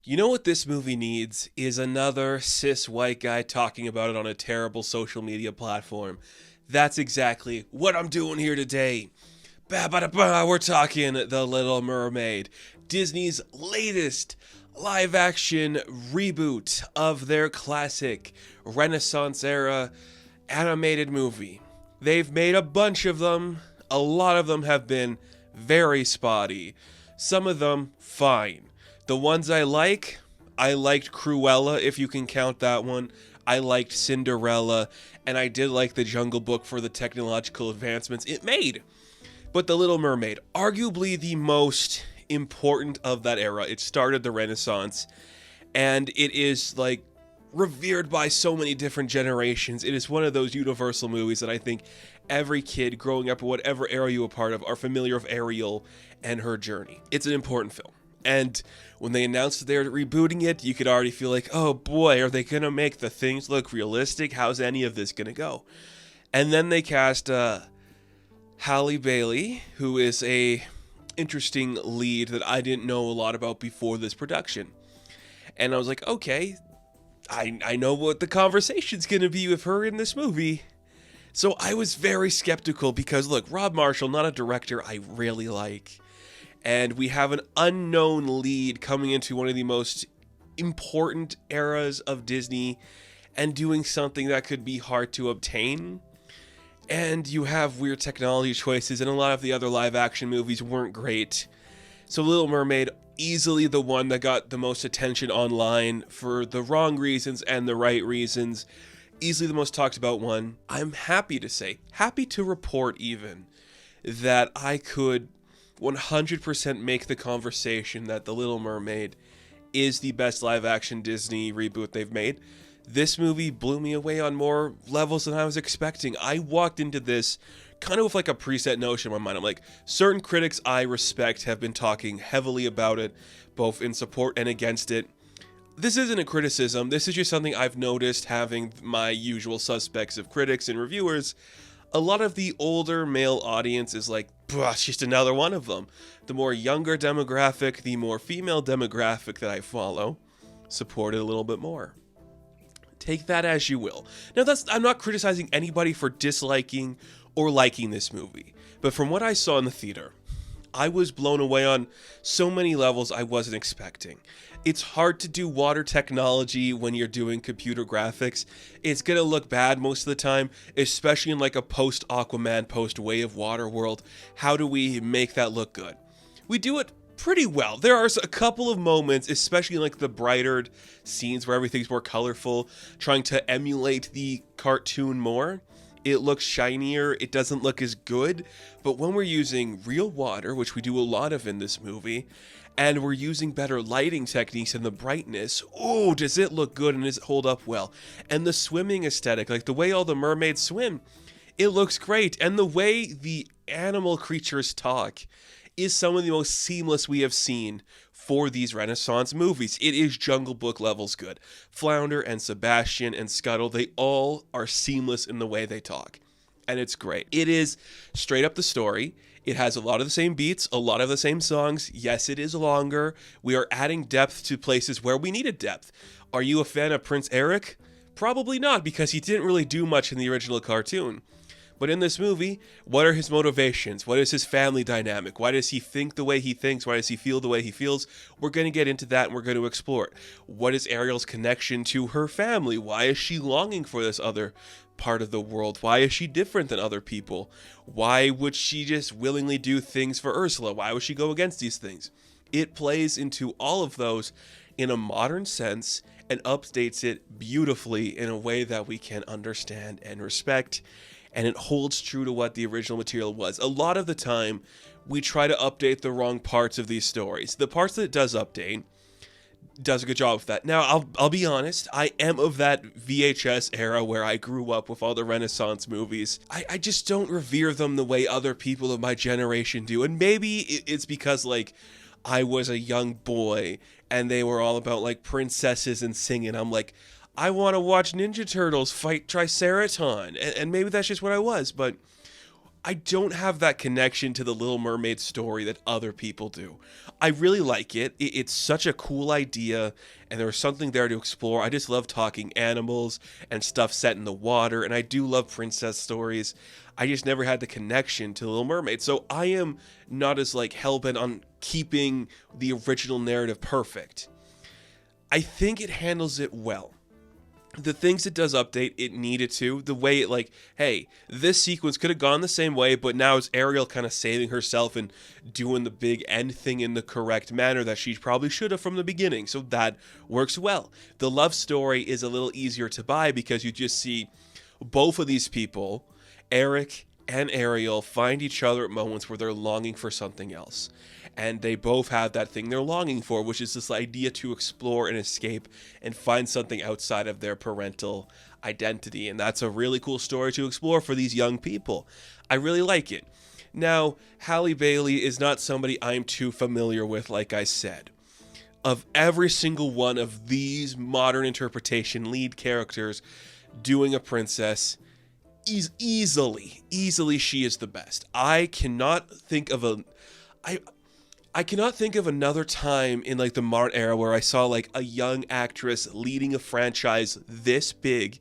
You know what this movie needs is another cis white guy talking about it on a terrible social media platform. That's exactly what I'm doing here today. Ba ba da ba, we're talking The Little Mermaid, Disney's latest live action reboot of their classic Renaissance era animated movie. They've made a bunch of them. A lot of them have been very spotty. Some of them fine. The ones I liked Cruella, if you can count that one. I liked Cinderella, and I did like The Jungle Book for the technological advancements it made. But The Little Mermaid, arguably the most important of that era. It started the Renaissance, and it is like revered by so many different generations. It is one of those universal movies that I think every kid growing up in whatever era you were part of are familiar with Ariel and her journey. It's an important film. And when they announced that they're rebooting it, you could already feel like, oh boy, are they going to make the things look realistic? How's any of this going to go? And then they cast Halle Bailey, who is a interesting lead that I didn't know a lot about before this production. And I was like, okay, I know what the conversation's going to be with her in this movie. So I was very skeptical because, look, Rob Marshall, not a director I really like. And we have an unknown lead coming into one of the most important eras of Disney and doing something that could be hard to obtain. And you have weird technology choices, and a lot of the other live action movies weren't great. So Little Mermaid, easily the one that got the most attention online for the wrong reasons and the right reasons. Easily the most talked about one. I'm happy to report even, that I could 100% make the conversation that The Little Mermaid is the best live action Disney reboot they've made. This movie blew me away on more levels than I was expecting. I walked into this kind of with like a preset notion in my mind. I'm like, certain critics I respect have been talking heavily about it, both in support and against it. This isn't a criticism. This is just something I've noticed having my usual suspects of critics and reviewers. A lot of the older male audience is like, it's just another one of them. The more younger demographic, the more female demographic that I follow, support it a little bit more. Take that as you will. Now, I'm not criticizing anybody for disliking or liking this movie, but from what I saw in the theater, I was blown away on so many levels I wasn't expecting. It's hard to do water technology when you're doing computer graphics. It's gonna look bad most of the time, especially in like a post-Aquaman, post-Way of Water world. How do we make that look good? We do it pretty well. There are a couple of moments, especially in like the brighter scenes where everything's more colorful, trying to emulate the cartoon more. It looks shinier, it doesn't look as good, but when we're using real water, which we do a lot of in this movie, and we're using better lighting techniques and the brightness, oh, does it look good and does it hold up well? And the swimming aesthetic, like the way all the mermaids swim, it looks great. And the way the animal creatures talk is some of the most seamless we have seen for these Renaissance movies. It is Jungle Book levels good. Flounder and Sebastian and Scuttle, they all are seamless in the way they talk. And it's great. It is straight up the story. It has a lot of the same beats, a lot of the same songs. Yes, it is longer. We are adding depth to places where we needed depth. Are you a fan of Prince Eric? Probably not, because he didn't really do much in the original cartoon. But in this movie, what are his motivations? What is his family dynamic? Why does he think the way he thinks? Why does he feel the way he feels? We're going to get into that and we're going to explore it. What is Ariel's connection to her family? Why is she longing for this other part of the world? Why is she different than other people? Why would she just willingly do things for Ursula? Why would she go against these things? It plays into all of those in a modern sense and updates it beautifully in a way that we can understand and respect. And it holds true to what the original material was. A lot of the time, we try to update the wrong parts of these stories. The parts that it does update does a good job of that. Now, I'll be honest, I am of that VHS era where I grew up with all the Renaissance movies. I just don't revere them the way other people of my generation do. And maybe it's because, like, I was a young boy and they were all about, like, princesses and singing. I'm like, I want to watch Ninja Turtles fight Triceraton. And maybe that's just what I was, but I don't have that connection to the Little Mermaid story that other people do. I really like it. It's such a cool idea, and there's something there to explore. I just love talking animals and stuff set in the water, and I do love princess stories. I just never had the connection to the Little Mermaid, so I am not as like hell-bent on keeping the original narrative perfect. I think it handles it well. The things it does update, it needed to. The way it like, hey, this sequence could have gone the same way, but now it's Ariel kind of saving herself and doing the big end thing in the correct manner that she probably should have from the beginning. So that works well. The love story is a little easier to buy because you just see both of these people, Eric and Ariel, find each other at moments where they're longing for something else. And they both have that thing they're longing for, which is this idea to explore and escape and find something outside of their parental identity. And that's a really cool story to explore for these young people. I really like it. Now, Halle Bailey is not somebody I'm too familiar with, like I said. Of every single one of these modern interpretation lead characters doing a princess, easily she is the best. I cannot think of another time in like the modern era where I saw like a young actress leading a franchise this big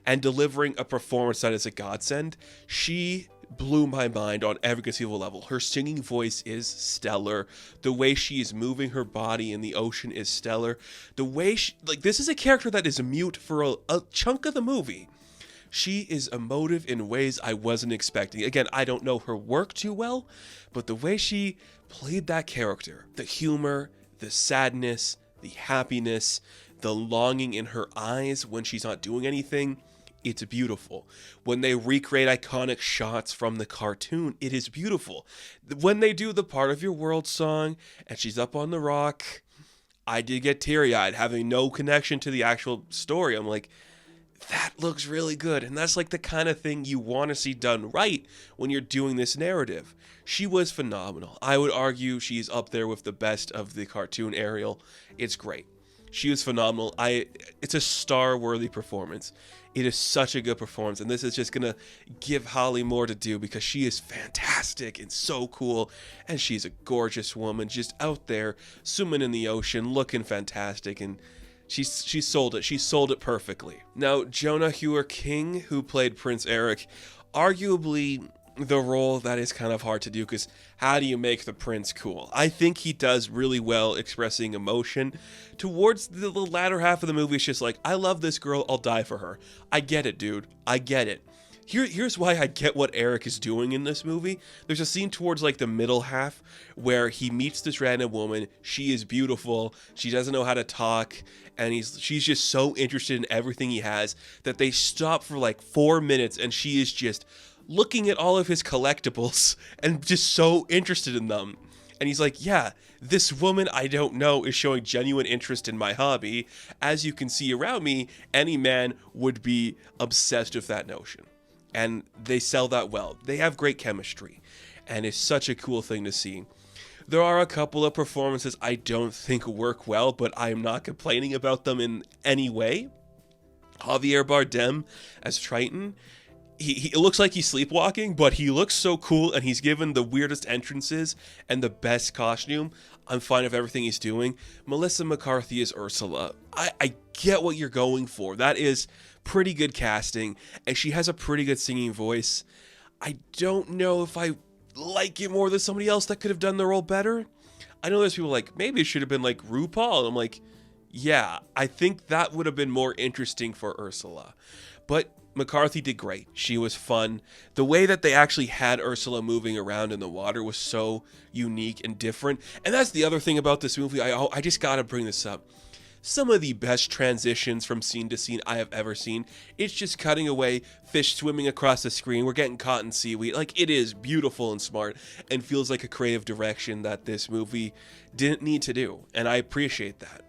and delivering a performance that is a godsend. She blew my mind on every conceivable level. Her singing voice is stellar. The way she is moving her body in the ocean is stellar. The way this is a character that is mute for a chunk of the movie. She is emotive in ways I wasn't expecting. Again, I don't know her work too well, but the way she played that character, the humor, the sadness, the happiness, the longing in her eyes when she's not doing anything, it's beautiful. When they recreate iconic shots from the cartoon, it is beautiful. When they do the Part of Your World song and she's up on the rock, I did get teary-eyed, having no connection to the actual story. I'm like, that looks really good. And that's like the kind of thing you want to see done right when you're doing this narrative. She was phenomenal. I would argue she's up there with the best of the cartoon Ariel. It's great. She was phenomenal. It's a star-worthy performance. It is such a good performance, and this is just going to give Holly more to do because she is fantastic and so cool, and she's a gorgeous woman just out there swimming in the ocean, looking fantastic, and she sold it. She sold it perfectly. Now, Jonah Hewer-King, who played Prince Eric, arguably the role that is kind of hard to do because how do you make the prince cool? I think he does really well expressing emotion. Towards the latter half of the movie, it's just like, I love this girl, I'll die for her. I get it, dude. I get it. Here's why I get what Eric is doing in this movie. There's a scene towards like the middle half where he meets this random woman. She is beautiful. She doesn't know how to talk. And she's just so interested in everything he has that they stop for like 4 minutes and she is just looking at all of his collectibles and just so interested in them. And he's like, yeah, this woman I don't know is showing genuine interest in my hobby. As you can see around me, any man would be obsessed with that notion. And they sell that well. They have great chemistry. And it's such a cool thing to see. There are a couple of performances I don't think work well, but I am not complaining about them in any way. Javier Bardem as Triton. He looks like he's sleepwalking, but he looks so cool, and he's given the weirdest entrances and the best costume. I'm fine with everything he's doing. Melissa McCarthy is Ursula. I get what you're going for. That is pretty good casting, and she has a pretty good singing voice. I don't know if I like it more than somebody else that could have done the role better. I know there's people like, maybe it should have been like RuPaul. And I'm like, yeah, I think that would have been more interesting for Ursula. But McCarthy did great. She was fun. The way that they actually had Ursula moving around in the water was so unique and different. And that's the other thing about this movie. I just gotta bring this up. Some of the best transitions from scene to scene I have ever seen. It's just cutting away, fish swimming across the screen. We're getting caught in seaweed. Like, it is beautiful and smart and feels like a creative direction that this movie didn't need to do. And I appreciate that.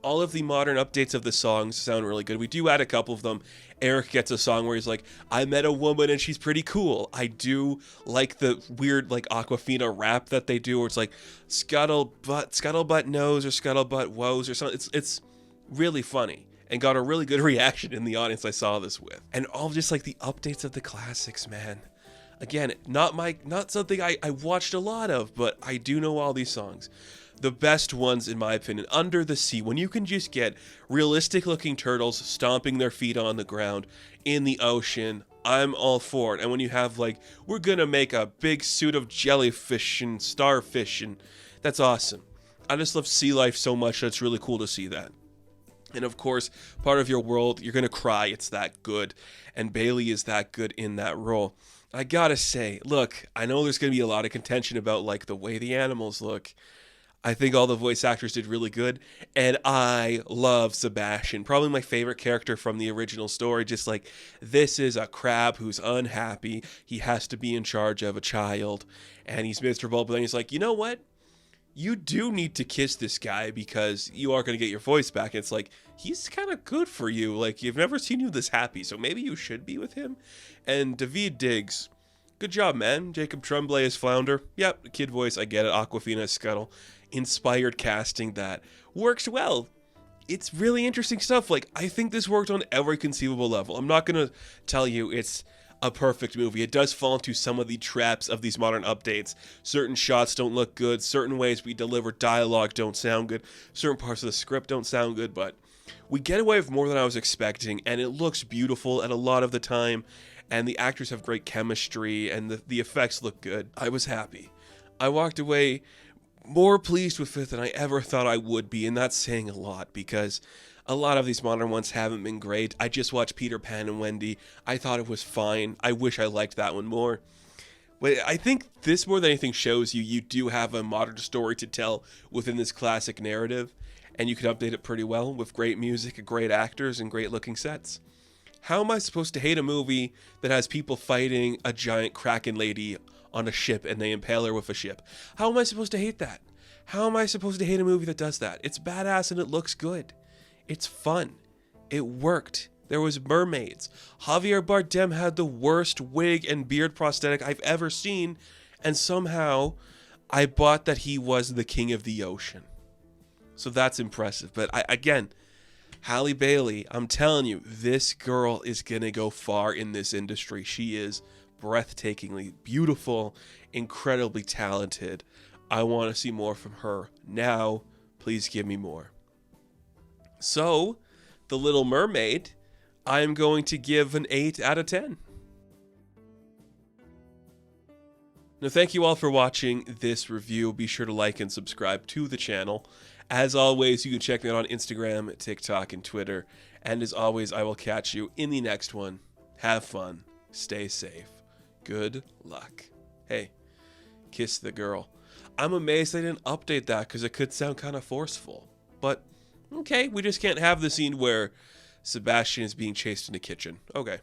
All of the modern updates of the songs sound really good. We do add a couple of them. Eric gets a song where he's like, I met a woman and she's pretty cool. I do like the weird like Aquafina rap that they do where it's like scuttlebutt knows or scuttlebutt woes or something. It's really funny and got a really good reaction in the audience I saw this with. And all just like the updates of the classics, man. Again, not something I watched a lot of, but I do know all these songs. The best ones, in my opinion, Under the Sea, when you can just get realistic looking turtles stomping their feet on the ground in the ocean, I'm all for it. And when you have, like, we're gonna make a big suit of jellyfish and starfish, and that's awesome. I just love sea life so much that it's really cool to see that. And of course, part of your world, you're gonna cry, it's that good. And Bailey is that good in that role. I gotta say, look, I know there's gonna be a lot of contention about, like, the way the animals look. I think all the voice actors did really good, and I love Sebastian. Probably my favorite character from the original story. Just like, this is a crab who's unhappy. He has to be in charge of a child, and he's miserable, but then he's like, you know what? You do need to kiss this guy because you are going to get your voice back. It's like, he's kind of good for you. Like, you've never seen you this happy, so maybe you should be with him. And David Diggs, good job, man. Jacob Tremblay as Flounder. Yep, kid voice, I get it. Aquafina as Scuttle. Inspired casting that works well. It's really interesting stuff. Like, I think this worked on every conceivable level. I'm not gonna tell you it's a perfect movie. It does fall into some of the traps of these modern updates. Certain shots don't look good. Certain ways we deliver dialogue don't sound good. Certain parts of the script don't sound good, but we get away with more than I was expecting, and it looks beautiful at a lot of the time, and the actors have great chemistry, and the effects look good. I was happy. I walked away more pleased with it than I ever thought I would be, and that's saying a lot, because a lot of these modern ones haven't been great. I just watched Peter Pan and Wendy. I thought it was fine. I wish I liked that one more. But I think this, more than anything, shows you do have a modern story to tell within this classic narrative, and you can update it pretty well with great music, great actors, and great looking sets. How am I supposed to hate a movie that has people fighting a giant kraken lady on a ship and they impale her with a ship? How am I supposed to hate that? How am I supposed to hate a movie that does that? It's badass and it looks good. It's fun. It worked. There was mermaids. Javier Bardem had the worst wig and beard prosthetic I've ever seen, and somehow I bought that he was the king of the ocean. So that's impressive. But again, Halle Bailey, I'm telling you, this girl is gonna go far in this industry. She is breathtakingly beautiful, incredibly talented. I want to see more from her. Now, please give me more. So, The Little Mermaid, I'm going to give an 8 out of 10. Now, thank you all for watching this review. Be sure to like and subscribe to the channel. As always, you can check me out on Instagram, TikTok, and Twitter. And as always, I will catch you in the next one. Have fun. Stay safe. Good luck. Hey, kiss the girl. I'm amazed they didn't update that because it could sound kind of forceful. But, okay, we just can't have the scene where Sebastian is being chased in a kitchen. Okay.